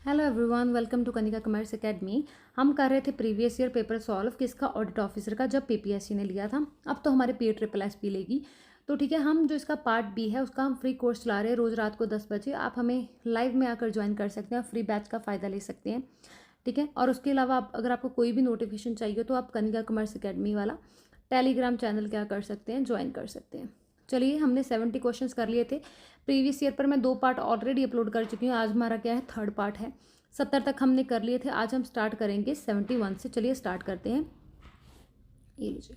Hello everyone, welcome to Kanika commerce academy. हम कर रहे थे प्रीवियस ईयर पेपर सॉल्व किसका, ऑडिट ऑफिसर का, जब पीपीएससी ने लिया था। अब तो हमारे पी ट्रिपल एस पी लेगी। तो ठीक है, हम जो इसका पार्ट बी है उसका हम फ्री कोर्स चला रहे हैं रोज़ रात को 10 बजे। आप हमें लाइव में आकर ज्वाइन कर सकते हैं, फ्री बैच का फ़ायदा ले सकते हैं। ठीक है, और उसके अलावा आप अगर आपको कोई भी नोटिफिकेशन चाहिए तो आप कनिका कॉमर्स एकेडमी वाला टेलीग्राम चैनल क्या कर सकते हैं, ज्वाइन कर सकते हैं। चलिए, हमने 70 क्वेश्चंस कर लिए थे प्रीवियस ईयर पर। मैं 2 पार्ट ऑलरेडी अपलोड कर चुकी हूँ। आज हमारा क्या है, 3rd पार्ट है। 70 तक हमने कर लिए थे। आज हम स्टार्ट करेंगे 71 से। चलिए स्टार्ट करते हैं। ये लीजिए,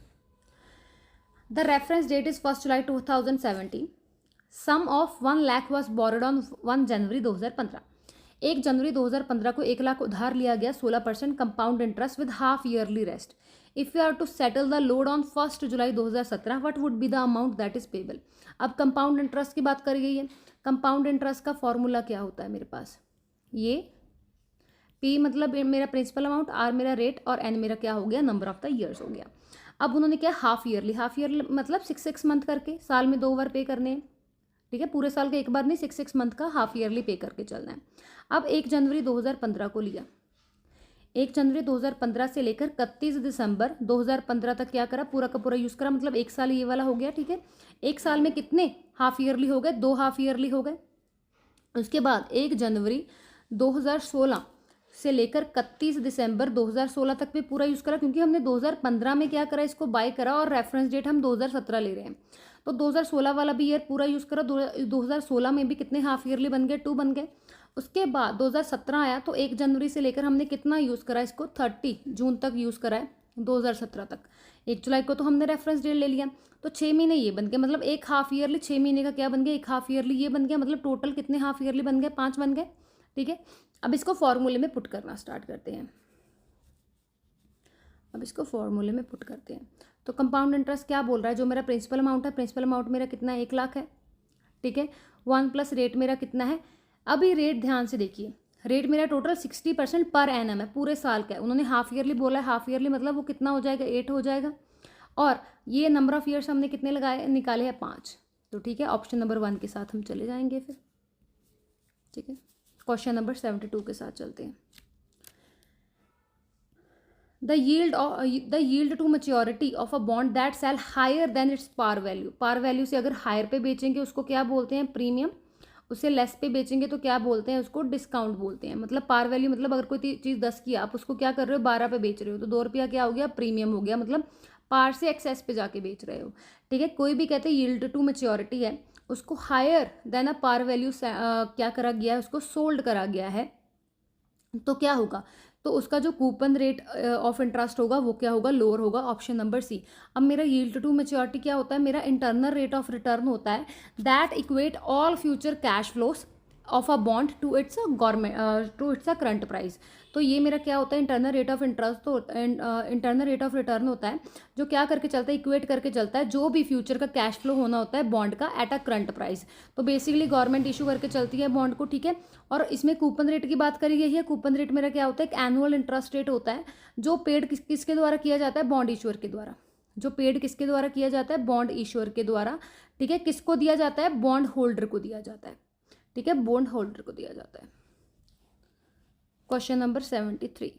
the reference date is 1 July 2017। Sum of 1 lakh was borrowed on 1 जनवरी 2015। 1 जनवरी 2015 को 1 लाख उधार लिया गया 16% compound interest with half yearly rest. If you are to settle the load on 1 July 2017, what would be the amount that is payable. अब compound interest की बात करी गई है। कंपाउंड इंटरेस्ट का फॉर्मूला क्या होता है मेरे पास, ये पी मतलब मेरा प्रिंसिपल अमाउंट, आर मेरा रेट, और एन मेरा क्या हो गया, नंबर ऑफ द ईयर्स हो गया। अब उन्होंने क्या, हाफ ईयरली मतलब 6 मंथ करके साल में 2 बार पे करने हैं। ठीक है, पूरे साल का एक बार नहीं, 6 मंथ का हाफ ईयरली पे करके चलना है। अब 1 जनवरी 2015 को लिया। 1 जनवरी 2015 से लेकर 31 दिसंबर 2015 तक क्या करा, पूरा का पूरा यूज़ करा, मतलब 1 साल ये वाला हो गया। ठीक है, 1 साल में कितने हाफ ईयरली हो गए, 2 हाफ ईयरली हो गए। उसके बाद 1 जनवरी 2016 से लेकर 31 दिसंबर 2016 तक भी पूरा यूज़ करा, क्योंकि हमने 2015 में क्या करा, इसको बाय करा और रेफरेंस डेट हम 2017 ले रहे हैं। तो 2016 वाला भी ईयर पूरा यूज़ करा। 2016 में भी कितने हाफ ईयरली बन गए, 2 बन गए। उसके बाद 2017 आया तो 1 जनवरी से लेकर हमने कितना यूज़ करा, इसको 30 जून तक यूज़ करा है, 2017 तक। 1 जुलाई को तो हमने रेफरेंस डेट ले लिया, तो 6 महीने ये बन गए, मतलब एक हाफ ईयरली 6 महीने का क्या बन गया, एक हाफ ईयरली ये बन गया, मतलब टोटल कितने हाफ ईयरली बन गए, 5 बन गए। ठीक है, अब इसको फॉर्मूले में पुट करना स्टार्ट करते हैं। अब इसको फॉर्मूले में पुट करते हैं। तो कंपाउंड इंटरेस्ट क्या बोल रहा है, जो मेरा प्रिंसिपल अमाउंट है, प्रिंसिपल अमाउंट मेरा कितना है, 1 लाख है। ठीक है, 1 प्लस रेट मेरा कितना है। अभी रेट ध्यान से देखिए, रेट मेरा टोटल 60% पर एनम है, पूरे साल का है। उन्होंने हाफ ईयरली बोला है, हाफ ईयरली मतलब वो कितना हो जाएगा, 8 हो जाएगा। और ये नंबर ऑफ ईयर्स हमने कितने लगाए, निकाले हैं 5। तो ठीक है, ऑप्शन नंबर 1 के साथ हम चले जाएंगे फिर। ठीक है, क्वेश्चन नंबर 72 के साथ चलते हैं। The yield to maturity of a bond that sell higher than its par value. Par value से अगर हायर पे बेचेंगे उसको क्या बोलते हैं, प्रीमियम। उससे लेस पे बेचेंगे तो क्या बोलते हैं, उसको डिस्काउंट बोलते हैं। मतलब पार वैल्यू मतलब अगर कोई चीज़ 10 की, आप उसको क्या कर रहे हो, 12 पे बेच रहे हो, तो 2 रुपया क्या हो गया, प्रीमियम हो गया, मतलब पार से एक्सेस पे जाके बेच रहे हो। ठीक है, कोई भी कहते हैं यील्ड टू मैच्योरिटी है, उसको हायर देन अ पार वैल्यू क्या करा गया है, उसको सोल्ड करा गया है, तो क्या होगा, तो उसका जो कूपन रेट ऑफ इंटरेस्ट होगा वो क्या होगा, लोअर होगा, ऑप्शन नंबर सी। अब मेरा यील्ड टू मैच्योरिटी क्या होता है, मेरा इंटरनल रेट ऑफ रिटर्न होता है that equate all future cash flows of a bond to its government to its a current price. तो ये मेरा क्या होता है, इंटरनल रेट ऑफ इंटरेस्ट तो इंटरनल रेट ऑफ रिटर्न होता है, जो क्या करके चलता है, इक्वेट करके चलता है जो भी फ्यूचर का कैश फ्लो होना होता है बॉन्ड का एट अ करंट प्राइस। तो बेसिकली गवर्नमेंट इशू करके चलती है बॉन्ड को। ठीक है, और इसमें कूपन रेट की बात करी गई है। कूपन रेट मेरा क्या होता है, एक एनुअल इंटरेस्ट रेट होता है, जो पेड किसके द्वारा किया जाता है, बॉन्ड इशूअर के द्वारा। जो पेड किसके द्वारा किया जाता है, बॉन्ड इशूअर के द्वारा। ठीक है, किसको दिया जाता है, बॉन्ड होल्डर को दिया जाता है। ठीक है, बॉन्ड होल्डर को दिया जाता है। Question number 73।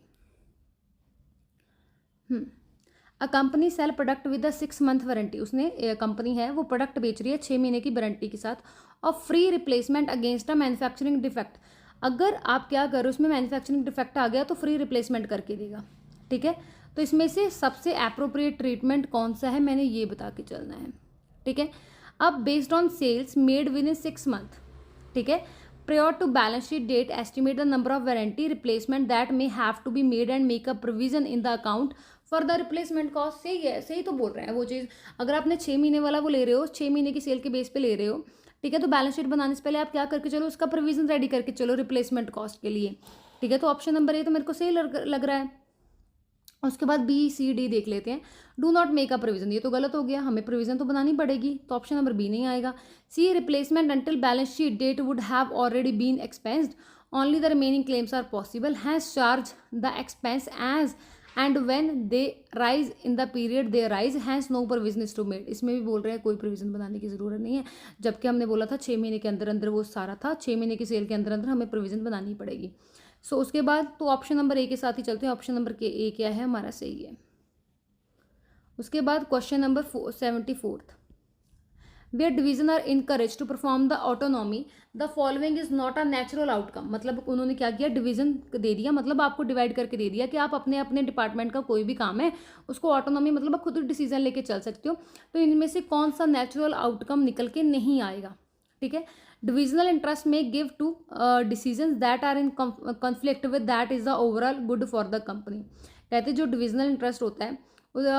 A company sell product with a 6 month warranty. उसने कंपनी है वो प्रोडक्ट बेच रही है 6 महीने की वारंटी के साथ, और free replacement against a manufacturing defect. अगर आप क्या करो, उसमें मैन्युफैक्चरिंग डिफेक्ट आ गया तो फ्री रिप्लेसमेंट करके देगा। ठीक है, तो इसमें से सबसे एप्रोप्रिएट ट्रीटमेंट कौन सा है, मैंने ये बता के चलना है। ठीक है, अब based on sales made within 6 month. ठीक है, prior to balance sheet date estimate the number of warranty replacement that may have to be made and make a provision in the account for the replacement cost। सही है, सही तो बोल रहे हैं वो चीज़। अगर आपने 6 महीने वाला वो ले रहे हो, 6 महीने की सेल के बेस पे ले रहे हो, ठीक है, तो बैलेंस शीट बनाने से पहले आप क्या करके चलो, उसका प्रोविजन रेडी करके चलो रिप्लेसमेंट कॉस्ट के लिए। ठीक है, तो ऑप्शन नंबर ए तो मेरे को सही लग रहा है। उसके बाद बी सी डी देख लेते हैं। Do not make a provision, ये तो गलत हो गया, हमें प्रोविजन तो बनानी पड़ेगी, तो ऑप्शन नंबर बी नहीं आएगा। C replacement until balance sheet date would have already been expensed, only the remaining claims are possible, has charge the expense as and when they arise in the period they arise hence no provision is to made. इसमें भी बोल रहे हैं कोई provision बनाने की ज़रूरत नहीं है, जबकि हमने बोला था 6 महीने के अंदर अंदर वो सारा था, 6 महीने की सेल के अंदर अंदर हमें प्रोविजन बनानी पड़ेगी। सो उसके बाद तो ऑप्शन नंबर ए के साथ ही चलते हैं। ऑप्शन नंबर ए क्या है हमारा, सही है। उसके बाद question number 74, where division are encourage to perform the autonomy the following is not a natural outcome. मतलब उन्होंने क्या किया, डिवीजन दे दिया, मतलब आपको डिवाइड करके दे दिया कि आप अपने अपने डिपार्टमेंट का कोई भी काम है उसको ऑटोनॉमी मतलब आप खुद डिसीजन लेके चल सकते हो, तो इनमें से कौन सा नेचुरल आउटकम निकल के नहीं आएगा। ठीक है, डिविजनल इंटरेस्ट में give to decision that are in conflict with that is the overall good for the company. कहते जो डिविजनल इंटरेस्ट होता है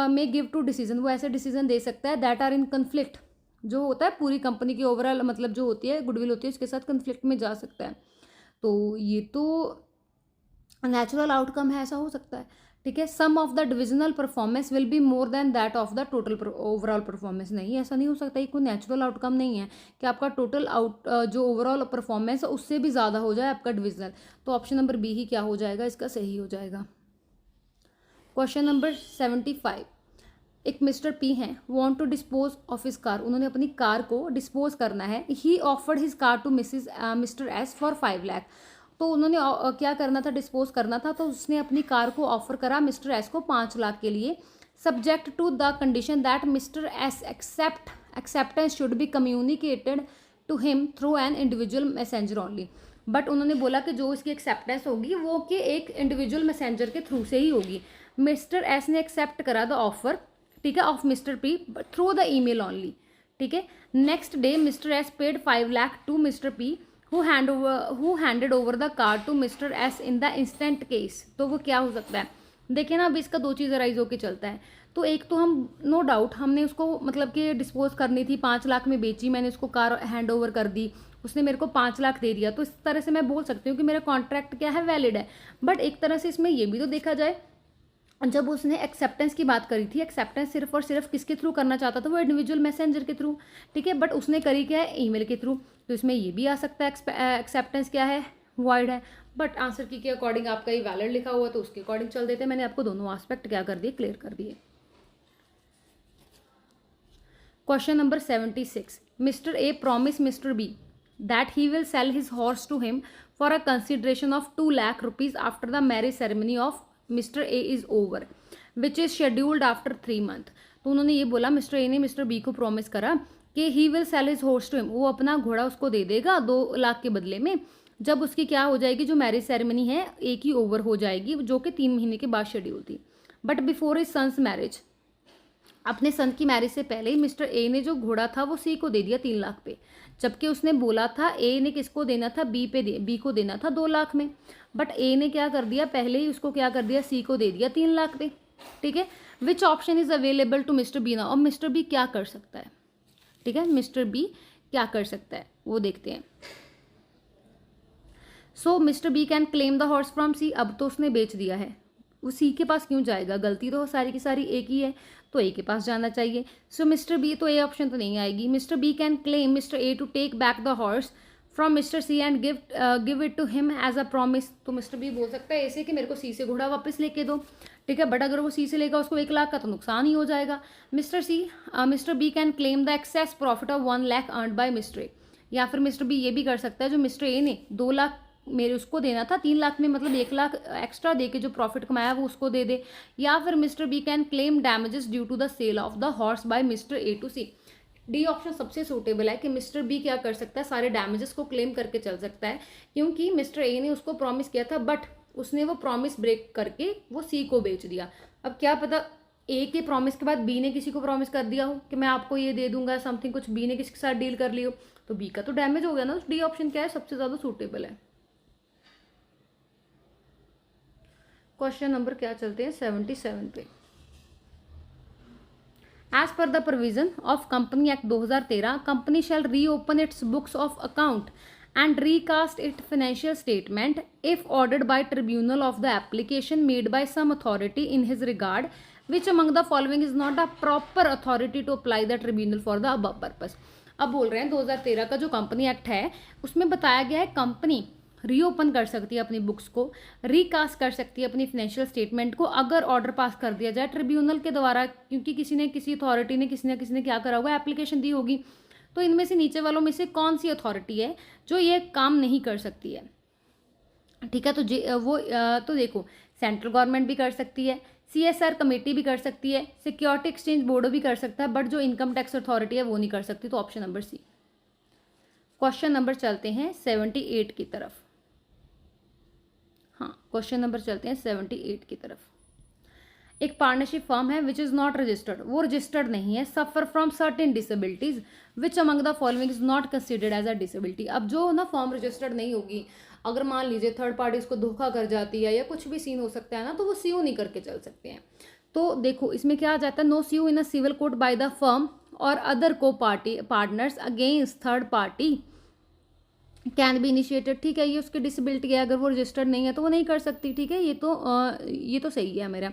में गिव टू डिसीजन, वो ऐसे डिसीजन दे सकता है दैट आर इन कन्फ्लिक्ट, जो होता है पूरी कंपनी की ओवरऑल मतलब जो होती है गुडविल होती है उसके साथ कन्फ्लिक्ट में जा सकता है। तो ये तो नेचुरल आउटकम है, ऐसा हो सकता है। ठीक है, sum of the divisional performance will be more than that of the total overall performance. नहीं, ऐसा नहीं हो सकता, ये कोई नेचुरल आउटकम नहीं है कि आपका टोटल जो ओवरऑल परफॉर्मेंस है उससे भी ज़्यादा हो जाए आपका डिविजनल। तो ऑप्शन नंबर बी ही क्या हो जाएगा, इसका सही हो जाएगा। क्वेश्चन नंबर 75, एक मिस्टर पी हैं, want to dispose of his car. उन्होंने अपनी कार को डिस्पोज करना है। He offered his car to mister S for 5 lakh. तो उन्होंने क्या करना था, डिस्पोज करना था, तो उसने अपनी कार को ऑफर करा मिस्टर एस को 5 लाख के लिए, subject to the condition that mister S acceptance should be communicated to him through an individual messenger only. But उन्होंने बोला कि जो इसकी एक्सेप्टेंस होगी वो कि एक इंडिविजुअल मैसेंजर के थ्रू से ही होगी। मिस्टर एस ने एक्सेप्ट करा द ऑफर, ठीक है, of mister P through the email only. ठीक है, next day mister S paid 5 lakh to mister P who handed over the car to mister S in the instant case. तो वो क्या हो सकता है, देखिए ना, अब इसका दो चीज़ राइज होकर चलता है। तो एक तो हम नो डाउट हमने उसको मतलब कि डिस्पोज करनी थी, 5 लाख में बेची, मैंने उसको कार हैंड ओवर कर दी, उसने मेरे को 5 लाख दे दिया, तो इस तरह से मैं बोल सकती हूँ कि मेरा कॉन्ट्रैक्ट क्या है, वैलिड है। बट एक तरह से इसमें ये भी तो देखा जाए, जब उसने एक्सेप्टेंस की बात करी थी, एक्सेप्टेंस सिर्फ और सिर्फ किसके थ्रू करना चाहता था, वो इंडिविजुअल मैसेंजर के थ्रू। ठीक है, बट उसने करी क्या है, ईमेल के थ्रू। तो इसमें ये भी आ सकता है एक्सेप्टेंस क्या है, वॉइड है। बट आंसर की के अकॉर्डिंग आपका ये वैलिड लिखा हुआ तो उसके अकॉर्डिंग चल देते हैं। मैंने आपको दोनों एस्पेक्ट क्या कर दिए, क्लियर कर दिए। Question number 76, mister A promise mister B that he will sell his horse to him for a consideration of 2 lakh rupees after the marriage ceremony of Mr. A is over, which is scheduled after 3 months। तो उन्होंने ये बोला, mister A ने mister B को promise करा कि he will sell his horse to him, वो अपना घोड़ा उसको दे देगा 2 लाख के बदले में, जब उसकी क्या हो जाएगी, जो मैरिज सेरेमनी है ए की ओवर हो जाएगी, जो कि 3 महीने के बाद शेड्यूल थी। But before his son's marriage, अपने सन की मैरिज से पहले ही मिस्टर ए ने जो घोड़ा था वो सी को दे दिया 3 लाख पे, जबकि उसने बोला था ए ने किसको देना था, बी को देना था 2 लाख में। बट ए ने क्या कर दिया, पहले ही उसको क्या कर दिया, सी को दे दिया 3 लाख पे। ठीक है, which option is available to mister B now. अब मिस्टर बी क्या कर सकता है, ठीक है, मिस्टर बी क्या कर सकता है वो देखते हैं। So mister B can claim the horse from C. अब तो उसने बेच दिया है, वो सी के पास क्यों जाएगा, गलती तो सारी की सारी ए की है, तो ए के पास जाना चाहिए। सो मिस्टर बी, तो ए ऑप्शन तो नहीं आएगी। Mister B can claim mister A to take back the horse from mister C and give it to him as a promise. तो मिस्टर बी बोल सकता है ऐसे कि मेरे को सी से घोड़ा वापस लेके दो। ठीक है, बट अगर वो सी से लेगा उसको 1 लाख का तो नुकसान ही हो जाएगा। Mister B can claim the excess profit of 1 lakh earned by mister A. या फिर मिस्टर बी ये भी कर सकता है, जो मिस्टर ए ने 2 लाख मेरे उसको देना था, 3 लाख में मतलब 1 लाख एक्स्ट्रा दे के जो प्रॉफिट कमाया वो उसको दे दे। या फिर mister B can claim damages due to the sale of the horse by mister A to C. D option सबसे सूटेबल है कि मिस्टर बी क्या कर सकता है, सारे डैमेजेस को क्लेम करके चल सकता है, क्योंकि मिस्टर ए ने उसको प्रॉमिस किया था, बट उसने वो प्रॉमिस ब्रेक करके वो सी को बेच दिया। अब क्या पता ए के प्रॉमिस के बाद बी ने किसी को प्रॉमिस कर दिया हो कि मैं आपको ये दे दूंगा समथिंग, कुछ बी ने किसी के साथ डील कर ली हो, तो बी का तो डैमेज हो गया ना। डी ऑप्शन क्या है, सबसे ज़्यादा सूटेबल है। क्वेश्चन नंबर क्या चलते हैं 77 पे। As per the provision of company act 2013, company shall reopen its books of account and recast its financial statement if ordered by tribunal of the application made by some authority in his regard, which among the following is not a proper authority to apply the tribunal for the above purpose। अब बोल रहे हैं 2013 का जो company act है उसमें बताया गया है कंपनी रीओपन कर सकती है अपनी बुक्स को, रिकास्ट कर सकती है अपनी फाइनेंशियल स्टेटमेंट को अगर ऑर्डर पास कर दिया जाए ट्रिब्यूनल के द्वारा, क्योंकि किसी अथॉरिटी ने किसी न क्या करा होगा, एप्लीकेशन दी होगी। तो इनमें से नीचे वालों में से कौन सी अथॉरिटी है जो ये काम नहीं कर सकती है? ठीक है, तो देखो, सेंट्रल गवर्नमेंट भी कर सकती है, CSR कमेटी भी कर सकती है, सिक्योरिटी एक्सचेंज बोर्ड भी कर सकता है, बट जो इनकम टैक्स अथॉरिटी है वो नहीं कर सकती। तो option number C. Question number चलते हैं 78 की तरफ। हाँ, क्वेश्चन नंबर चलते हैं 78 की तरफ। एक पार्टनरशिप फर्म है विच इज नॉट रजिस्टर्ड, वो रजिस्टर्ड नहीं है, suffer from certain disabilities which among the following is not considered as a disability. अब जो ना फर्म रजिस्टर्ड नहीं होगी, अगर मान लीजिए थर्ड पार्टी इसको धोखा कर जाती है या कुछ भी सीन हो सकता है ना, तो वो सीओ नहीं करके चल सकते हैं। तो देखो इसमें क्या आ जाता है, no sue in a civil court by the firm or other को party partners against third party can be initiated. ठीक है, ये उसकी डिसेबिलिटी है, अगर वो रजिस्टर्ड नहीं है तो वो नहीं कर सकती। ठीक है, ये तो सही है मेरा।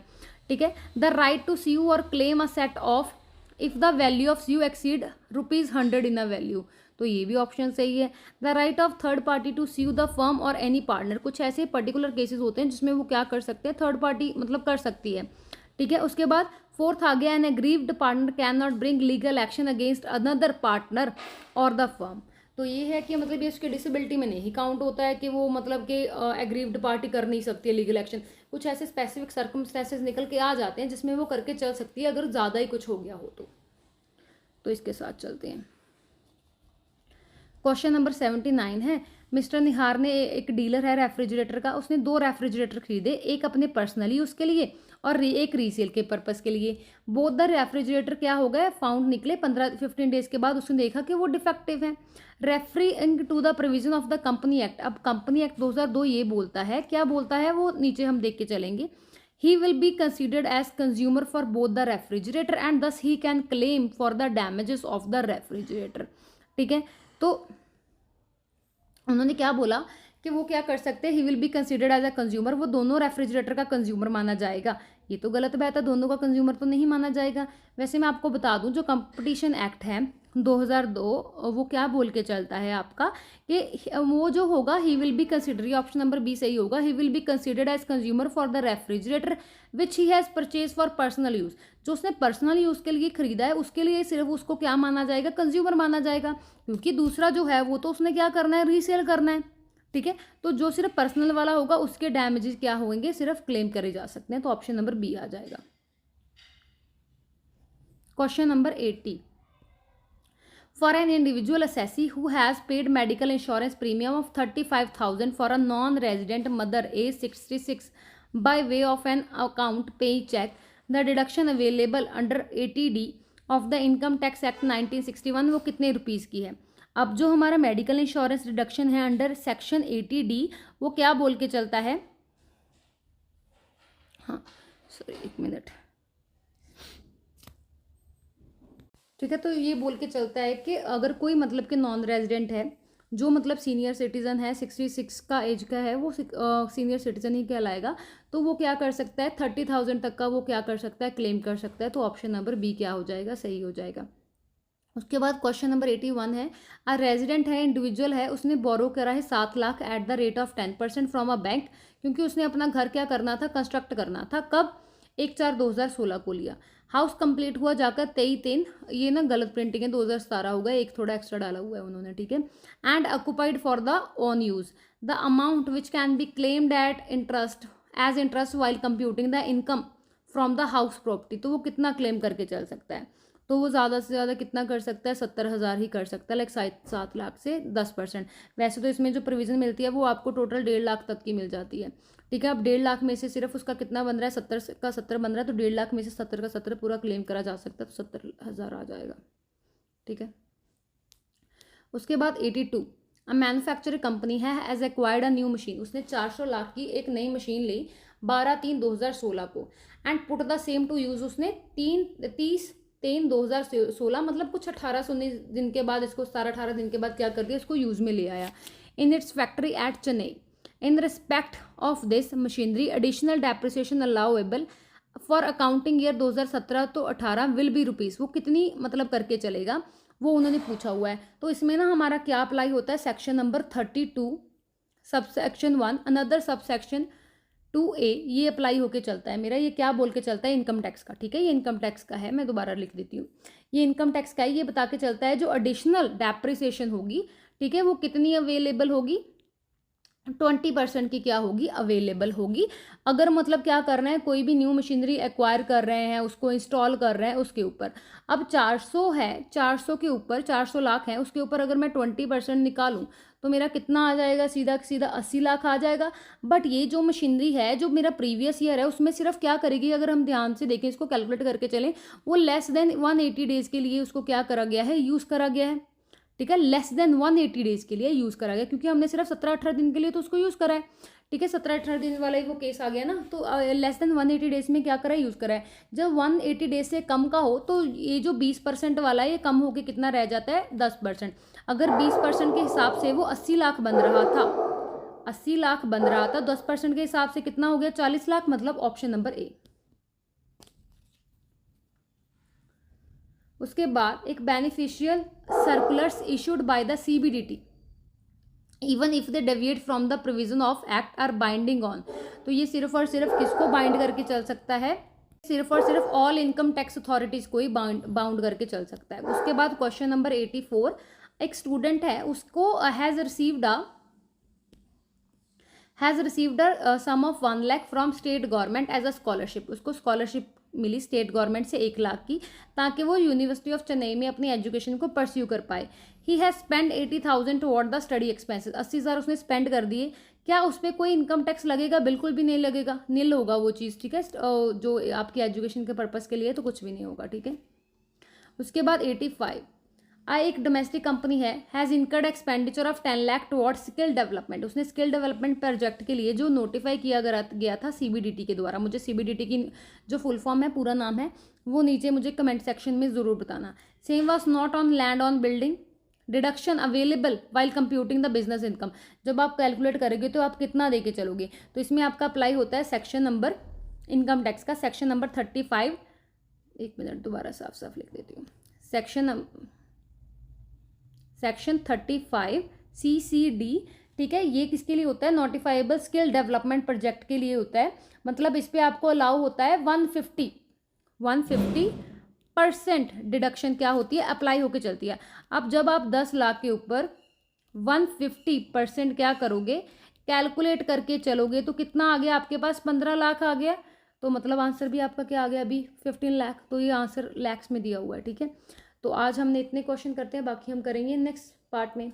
ठीक है, the right to sue or claim a set off if the value of sue exceed ₹100 in a value, तो ये भी ऑप्शन सही है। The right of third party to sue the firm or any partner, कुछ ऐसे particular cases होते हैं जिसमें वो क्या कर सकते हैं, थर्ड पार्टी मतलब कर सकती है। ठीक है, उसके बाद फोर्थ आ गया, an aggrieved partner cannot bring legal action against another partner or the firm. तो ये है कि मतलब ये उसकी डिसेबिलिटी में नहीं काउंट होता है कि वो मतलब कि एग्रीव्ड पार्टी कर नहीं सकती है लीगल एक्शन। कुछ ऐसे स्पेसिफिक सर्कमस्टेंसेस निकल के आ जाते हैं जिसमें वो करके चल सकती है अगर ज़्यादा ही कुछ हो गया हो तो इसके साथ चलते हैं। क्वेश्चन नंबर 79 है, मिस्टर निहार ने, एक डीलर है रेफ्रिजरेटर का, उसने 2 रेफ्रिजरेटर खरीदे, एक अपने पर्सनल यूज़ के लिए और एक रीसेल के पर्पस के लिए। बोथ द रेफ्रिजरेटर क्या हो गए, फाउंड निकले 15 डेज के बाद उसने देखा कि वो डिफेक्टिव है। Referring to the provision of the company act, अब कंपनी एक्ट 2002 ये बोलता है, क्या बोलता है वो नीचे हम देख के चलेंगे। He will be considered as consumer for both the refrigerator and thus he can claim for the damages of the refrigerator. ठीक है, तो उन्होंने क्या बोला कि वो क्या कर सकते हैं, he will be considered as a consumer, वो दोनों रेफ्रिजरेटर का कंज्यूमर माना जाएगा। ये तो गलत बात है, दोनों का कंज्यूमर तो नहीं माना जाएगा। वैसे मैं आपको बता दूं, जो कंपटीशन एक्ट है 2002 वो क्या बोल के चलता है आपका कि वो जो होगा, ही विल बी कंसिडर, ये ऑप्शन नंबर बी सही होगा, he will be considered as consumer for the refrigerator which he has purchase for personal use. जो उसने पर्सनल यूज़ के लिए खरीदा है उसके लिए सिर्फ उसको क्या माना जाएगा, कंज्यूमर माना जाएगा, क्योंकि दूसरा जो है वो तो उसने क्या करना है, रीसेल करना है। ठीक है, तो जो सिर्फ पर्सनल वाला होगा उसके डैमेजेस क्या होंगे, सिर्फ क्लेम करे जा सकते हैं। तो ऑप्शन नंबर बी आ जाएगा। Question number 80, for an individual assessee who has paid medical insurance premium of 35,000 for a non resident mother age 66 by way of an account pay cheque, the deduction available under 80D of the income tax act 1961 वो कितने rupees की है। अब जो हमारा medical insurance deduction है under section 80D वो क्या बोल के चलता है, हाँ सॉरी एक मिनट, ठीक है, तो ये बोल के चलता है कि अगर कोई मतलब कि नॉन रेजिडेंट है जो मतलब सीनियर सिटीज़न है 66 का एज का है, वो सीनियर सिटीज़न ही कहलाएगा, तो वो क्या कर सकता है 30,000 तक का वो क्या कर सकता है, क्लेम कर सकता है। तो ऑप्शन नंबर बी क्या हो जाएगा, सही हो जाएगा। उसके बाद क्वेश्चन नंबर 81 है, अ रेजिडेंट है, इंडिविजुअल है, उसने बोरो करा है 7 lakh at the rate of 10% from a bank, क्योंकि उसने अपना घर क्या करना था, कंस्ट्रक्ट करना था। कब, 1/4/2016 को लिया। हाउस कंप्लीट हुआ जाकर 23/3, ये ना गलत प्रिंटिंग है, 2017 होगा, एक थोड़ा एक्स्ट्रा डाला हुआ है उन्होंने। ठीक है, and occupied for the own use, the amount which can be claimed at interest as interest while computing the income from the house property, तो वो कितना क्लेम करके चल सकता है, तो वो ज़्यादा से ज़्यादा कितना कर सकता है, 70,000 ही कर सकता है, लाइक 7 लाख से 10%। वैसे तो इसमें जो प्रोविज़न मिलती है वो आपको टोटल 1.5 लाख तक की मिल जाती है। ठीक है, अब 1.5 लाख में से सिर्फ उसका कितना बन रहा है, 70 का 70 बन रहा है, तो 1.5 लाख में से 70 का 70 पूरा क्लेम करा जा सकता है, तो 70,000 आ जाएगा। ठीक है, उसके बाद 82, अ मैन्युफैक्चरिंग कंपनी है as acquired a new machine, उसने 400 लाख की एक नई मशीन ली 12/3/2016 को, and put the same to use, उसने 30/3/2016 मतलब कुछ 18-19 दिन के बाद, इसको 17-18 दिन के बाद क्या कर दिया, इसको यूज़ में ले आया in its factory eight Chennai. In respect of this machinery additional depreciation allowable for accounting year 2017 तो 18 विल बी रुपीज़, वो कितनी मतलब करके चलेगा वो उन्होंने पूछा हुआ है। तो इसमें ना हमारा क्या अप्लाई होता है, section number 32 subsection 1 another subsection 2A ये अप्लाई होके चलता है मेरा। ये क्या बोल के चलता है? इनकम टैक्स का, ठीक है, ये इनकम टैक्स का है, मैं दोबारा लिख देती हूँ। ये इनकम टैक्स का है, ये बता के चलता है जो एडिशनल डेप्रिसिएशन होगी, ठीक है, वो कितनी अवेलेबल होगी, 20% की क्या होगी, अवेलेबल होगी। अगर मतलब क्या करना है, कोई भी न्यू मशीनरी एक्वायर कर रहे हैं, उसको इंस्टॉल कर रहे हैं, उसके ऊपर अब 400 है, 400 के ऊपर 400 लाख है, उसके ऊपर अगर मैं 20% निकालूं तो मेरा कितना आ जाएगा, सीधा सीधा 80 लाख आ जाएगा। बट ये जो मशीनरी है जो मेरा प्रीवियस ईयर है उसमें सिर्फ क्या करेगी, अगर हम ध्यान से देखें, इसको कैलकुलेट करके चलें, वो लेस देन 180 डेज के लिए उसको क्या करा गया है, यूज़ करा गया है, ठीक है, लेस देन 180 डेज के लिए यूज़ करा गया, क्योंकि हमने सिर्फ 17-18 दिन के लिए तो उसको यूज़ करा है, ठीक है, 17-18 दिन वाला ही वो केस आ गया ना। तो लेस देन 180 डेज में क्या करा है, यूज़ करा है। जब 180 डेज से कम का हो तो ये जो 20% वाला है ये कम होके कितना रह जाता है, 10%। अगर 20% के हिसाब से वो 80 लाख बन रहा था, 80 लाख बन रहा था, 10% के हिसाब से कितना हो गया, 40 लाख, मतलब ऑप्शन नंबर ए। उसके बाद एक beneficial circulars issued by the CBDT even if they deviate from the provision of act are binding on. तो ये सिर्फ और सिर्फ किसको बाइंड करके चल सकता है, सिर्फ और सिर्फ ऑल इनकम टैक्स अथॉरिटीज को ही बाउंड करके चल सकता है। उसके बाद क्वेश्चन नंबर 84, एक स्टूडेंट है, उसको has received a sum of 1 lakh from state government as a scholarship. उसको स्कॉलरशिप मिली स्टेट गवर्नमेंट से 1 लाख की, ताकि वो यूनिवर्सिटी ऑफ चेन्नई में अपनी एजुकेशन को परस्यू कर पाए। He has spend 80,000 toward the study expenses. 80,000 उसने स्पेंड कर दिए। क्या उस पर कोई इनकम टैक्स लगेगा? बिल्कुल भी नहीं लगेगा, नील होगा वो चीज़, ठीक है, जो आपकी एजुकेशन के पर्पज़ के लिए तो कुछ भी नहीं होगा, ठीक है। उसके बाद 85, एक डोमेस्टिक कंपनी है, has incurred expenditure of 10 lakh towards skill development. उसने स्किल डेवलपमेंट प्रोजेक्ट के लिए जो नोटिफाई किया गया था CBDT के द्वारा, मुझे CBDT की जो फुल फॉर्म है, पूरा नाम है, वो नीचे मुझे कमेंट सेक्शन में ज़रूर बताना। Same was not on land on building, deduction available while computing the business income. जब आप कैलकुलेट करोगे तो आप कितना दे के चलोगे, तो इसमें आपका अप्लाई होता है सेक्शन नंबर इनकम टैक्स का, सेक्शन नंबर 35, एक मिनट दोबारा साफ साफ लिख देती हूँ, सेक्शन 35 CCD, ठीक है। ये किसके लिए होता है, नोटिफाइबल स्किल डेवलपमेंट प्रोजेक्ट के लिए होता है। मतलब इस पर आपको अलाउ होता है 150% डिडक्शन क्या होती है, अप्लाई होके चलती है। अब जब आप 10 लाख के ऊपर 150% क्या करोगे, कैलकुलेट करके चलोगे, तो कितना आ गया आपके पास, 15 लाख आ गया। तो मतलब आंसर भी आपका क्या आ गया अभी, 15 लाख। तो ये आंसर लैक्स में दिया हुआ है, ठीक है। तो आज हमने इतने क्वेश्चन करते हैं, बाकी हम करेंगे नेक्स्ट पार्ट में।